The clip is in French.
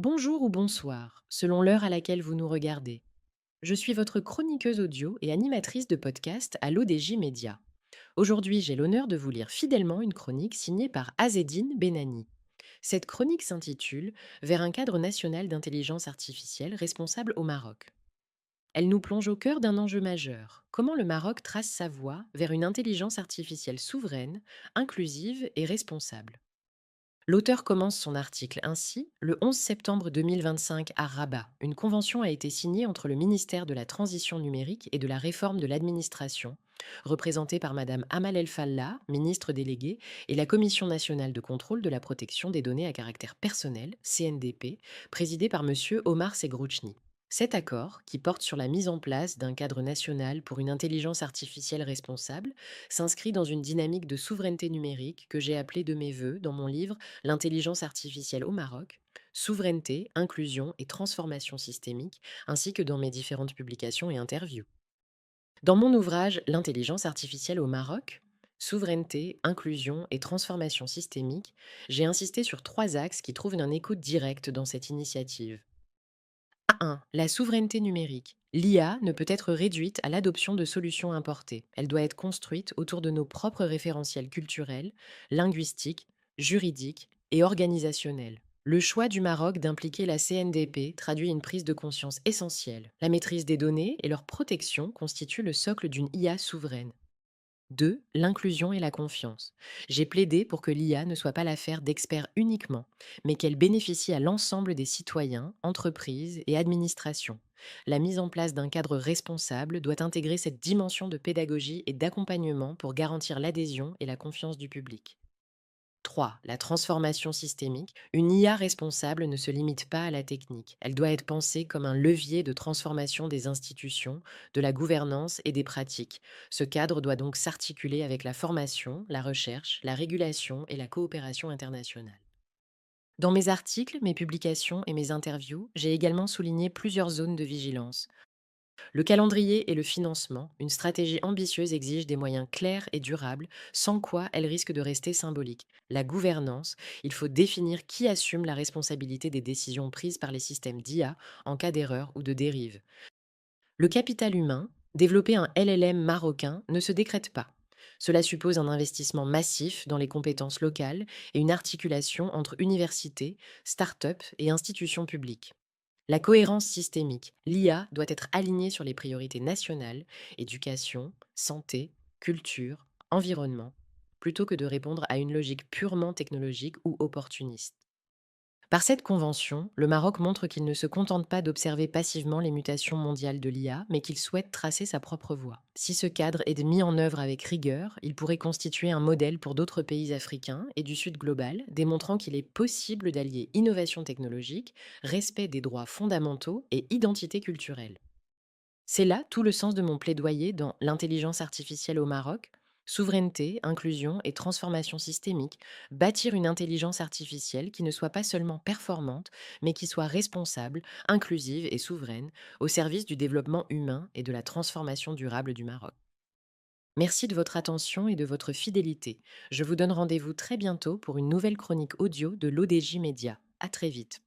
Bonjour ou bonsoir, selon l'heure à laquelle vous nous regardez. Je suis votre chroniqueuse audio et animatrice de podcast à l'ODJ Média. Aujourd'hui, j'ai l'honneur de vous lire fidèlement une chronique signée par Azedine Benani. Cette chronique s'intitule Vers un cadre national d'intelligence artificielle responsable au Maroc. Elle nous plonge au cœur d'un enjeu majeur. Comment le Maroc trace sa voie vers une intelligence artificielle souveraine, inclusive et responsable. L'auteur commence son article ainsi: le 11 septembre 2025 à Rabat, une convention a été signée entre le ministère de la Transition numérique et de la réforme de l'administration, représentée par Madame Amal El Fallah, ministre déléguée, et la Commission nationale de contrôle de la protection des données à caractère personnel, CNDP, présidée par Monsieur Omar Segrouchni. Cet accord, qui porte sur la mise en place d'un cadre national pour une intelligence artificielle responsable, s'inscrit dans une dynamique de souveraineté numérique que j'ai appelée de mes voeux dans mon livre L'intelligence artificielle au Maroc, souveraineté, inclusion et transformation systémique, ainsi que dans mes différentes publications et interviews. Dans mon ouvrage L'intelligence artificielle au Maroc, souveraineté, inclusion et transformation systémique, j'ai insisté sur trois axes qui trouvent un écho direct dans cette initiative. 1. La souveraineté numérique. L'IA ne peut être réduite à l'adoption de solutions importées. Elle doit être construite autour de nos propres référentiels culturels, linguistiques, juridiques et organisationnels. Le choix du Maroc d'impliquer la CNDP traduit une prise de conscience essentielle. La maîtrise des données et leur protection constituent le socle d'une IA souveraine. 2. L'inclusion et la confiance. J'ai plaidé pour que l'IA ne soit pas l'affaire d'experts uniquement, mais qu'elle bénéficie à l'ensemble des citoyens, entreprises et administrations. La mise en place d'un cadre responsable doit intégrer cette dimension de pédagogie et d'accompagnement pour garantir l'adhésion et la confiance du public. 3. La transformation systémique. Une IA responsable ne se limite pas à la technique. Elle doit être pensée comme un levier de transformation des institutions, de la gouvernance et des pratiques. Ce cadre doit donc s'articuler avec la formation, la recherche, la régulation et la coopération internationale. Dans mes articles, mes publications et mes interviews, j'ai également souligné plusieurs zones de vigilance. Le calendrier et le financement, une stratégie ambitieuse exige des moyens clairs et durables, sans quoi elle risque de rester symbolique. La gouvernance, il faut définir qui assume la responsabilité des décisions prises par les systèmes d'IA en cas d'erreur ou de dérive. Le capital humain, développer un LLM marocain ne se décrète pas. Cela suppose un investissement massif dans les compétences locales et une articulation entre universités, start-up et institutions publiques. La cohérence systémique. L'IA doit être alignée sur les priorités nationales, éducation, santé, culture, environnement, plutôt que de répondre à une logique purement technologique ou opportuniste. Par cette convention, le Maroc montre qu'il ne se contente pas d'observer passivement les mutations mondiales de l'IA, mais qu'il souhaite tracer sa propre voie. Si ce cadre est mis en œuvre avec rigueur, il pourrait constituer un modèle pour d'autres pays africains et du Sud global, démontrant qu'il est possible d'allier innovation technologique, respect des droits fondamentaux et identité culturelle. C'est là tout le sens de mon plaidoyer dans L'intelligence artificielle au Maroc, souveraineté, inclusion et transformation systémique, bâtir une intelligence artificielle qui ne soit pas seulement performante, mais qui soit responsable, inclusive et souveraine, au service du développement humain et de la transformation durable du Maroc. Merci de votre attention et de votre fidélité. Je vous donne rendez-vous très bientôt pour une nouvelle chronique audio de l'ODJ Média. À très vite.